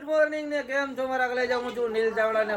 Morning ને કેમ છો મારા કલેજા? હું છું નીલ ચાવડા ને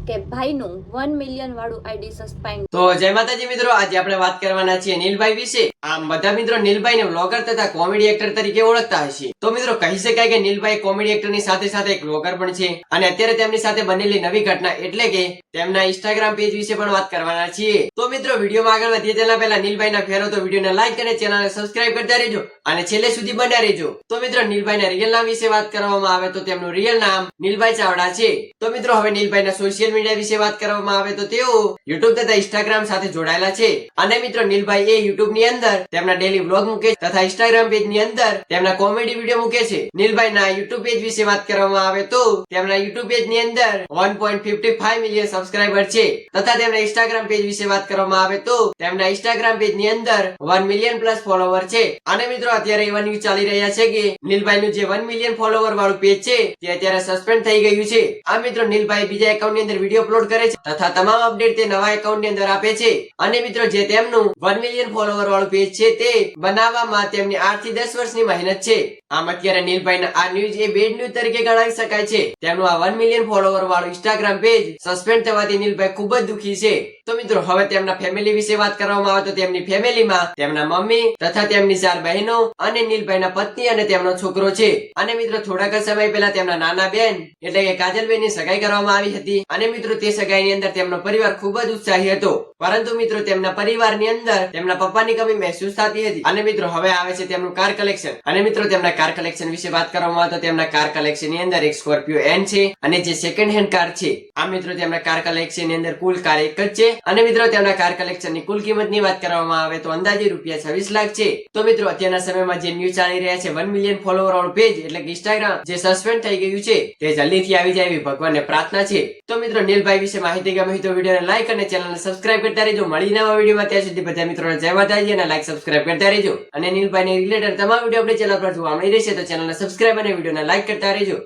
કે ભાઈનું 1 મિલિયન વાળું આઈડી સસ્પેન્ડ. તો જય માતાજી મિત્રો, આજે આપણે વાત કરવાના છીએ નીલભાઈ વિશે. આમ બધા મિત્રો નીલભાઈને વ્લોગર તથા કોમેડી એક્ટર તરીકે ઓળખતા હશે. તો મિત્રો કહી શકાય કે નીલભાઈ કોમેડી એક્ટરની સાથે સાથે એક વ્લોગર પણ છે. અને અત્યારે તેમની સાથે બનેલી નવી ઘટના એટલે કે તેમના ઇન્સ્ટાગ્રામ પેજ વિશે પણ વાત કરવાના છીએ. તો મિત્રો વિડીયોમાં આગળ વધીએ તેના પહેલા નીલભાઈના ફેરો તો વિડીયોને લાઈક અને ચેનલને સબસ્ક્રાઇબ કરતા રહેજો અને છેલ્લે સુધી બન્યા રહેજો. તો મિત્રો નીલભાઈના રિયલ નામ વિશે વાત કરવામાં આવે તો તેમનું રિયલ નામ નીલભાઈ ચાવડા છે. તો મિત્રો હવે નીલભાઈના સોશિયલ મીડિયા વિશે વાત કરવામાં આવે તો તેઓ યુટ્યુબ તથા ઇન્સ્ટાગ્રામ સાથે જોડાયેલા છે. અને મિત્રો નીલભાઈ એ યુટ્યુબ ની અંદર તેમના ડેલી વ્લોગ મૂકે છે તથા ઇન્સ્ટાગ્રામ પેજ ની અંદર તેમના કોમેડી વિડીયો મૂકે છે. નીલભાઈના યુટ્યુબ પેજ વિશે વાત કરવામાં આવે તો તેમના યુટ્યુબ પેજ ની અંદર 1.55 મિલિયન સબસ્ક્રાઇબર છે તથા તેમના ઇન્સ્ટાગ્રામ પેજ વિશે વાત કરવામાં આવે તો તેમના ઇન્સ્ટાગ્રામ પેજ ની અંદર 1 મિલિયન પ્લસ ફોલોવર છે. અને મિત્રો અત્યારે એવા ન્યૂઝ ચાલી રહ્યા છે કે નીલભાઈનું જે 1 મિલિયન ફોલોવર વાળું પેજ છે તે અત્યારે સસ્પેન્ડ થઈ ગયું છે. આ મિત્રો નીલભાઈ બીજા એકાઉન્ટ ની અંદર વિડીયો અપલોડ કરે છે તથા તમામ અપડેટ તે નવા એકાઉન્ટ ની અંદર આપે છે. અને મિત્રો જે તેમનું 1 મિલિયન ફોલોવર વાળું પેજ છે તે બનાવવામાં તેમની 8 થી 10 વર્ષની મહેનત છે. આમ અત્યારે નીલભાઈના આ ન્યૂઝ એ બેડ ન્યૂઝ તરીકે ગણાવી શકાય છે. તેમનું આ 1 મિલિયન ફોલોવર વાળું ઇન્સ્ટાગ્રામ પેજ સસ્પેન્ડ થવાથી નીલભાઈ ખૂબ જ દુખી છે. તો મિત્રો હવે તેમના ફેમિલી વિશે વાત કરવામાં આવે તો તેમની ફેમિલીમાં તેમના મમ્મી તથા તેમની 4 બહેનો અને નીલભાઈના પત્ની અને તેમનો છોકરો છે. અને મિત્રો થોડાક જ સમય પહેલા તેમના નાના બેન એટલે કે કાજલબેન ની સગાઈ કરવામાં આવી હતી. અને મિત્રો તે સગાઈની અંદર તેમનો પરિવાર ખૂબ જ ઉત્સાહી હતો, પરંતુ મિત્રો તેમના પરિવારની અંદર તેમના પપ્પાની કમી મહેસૂસ થતી હતી. અને મિત્રો હવે આવે છે તેમનું કાર કલેક્શન. અને મિત્રો તેમના કાર કલેક્શન વિશે વાત કરવામાં આવે તો તેમના કાર કલેક્શન ની અંદર એક સ્કોર્પિયો એન છે અને જે સેકન્ડ હેન્ડ કાર છે. આ મિત્રો તેમના કાર કલેક્શન ની અંદર કુલ કાર એક જ છે. અને મિત્રો તેમના કાર કલેક્શન ની કુલ કિંમત ની વાત કરવામાં આવે તો અંદાજે રૂપિયા 26 લાખ છે. તો મિત્રો અત્યારના સમયમાં જે ન્યૂઝ ચાલી રહ્યા છે 1 મિલિયન ફોલોવર વાળું પેજ એટલે કે ઇન્સ્ટાગ્રામ જે સસ્પેન્ડ થઈ ગયું છે તે જલ્દીથી આવી જાય એવી ભગવાનને પ્રાર્થના છે. તો મિત્રો નીલભાઈ વિશે માહિતી ગમી તો વિડીયોને લાઈક અને ચેનલને સબસ્ક્રાઇબ કરતા રહેજો. મળી નવા વિડીયોમાં, ત્યાં સુધી બધા મિત્રોને જય માતાજી અને લાઈક સબસ્ક્રાઇબ કરતા રહેજો. અને નીલભાઈને રિલેટેડ તમામ વિડીયો આપણે ચેનલ પર જોવા મળી રહેશે તો ચેનલને સબસ્ક્રાઇબ અને વિડીયોને લાઈક કરતા રહેજો.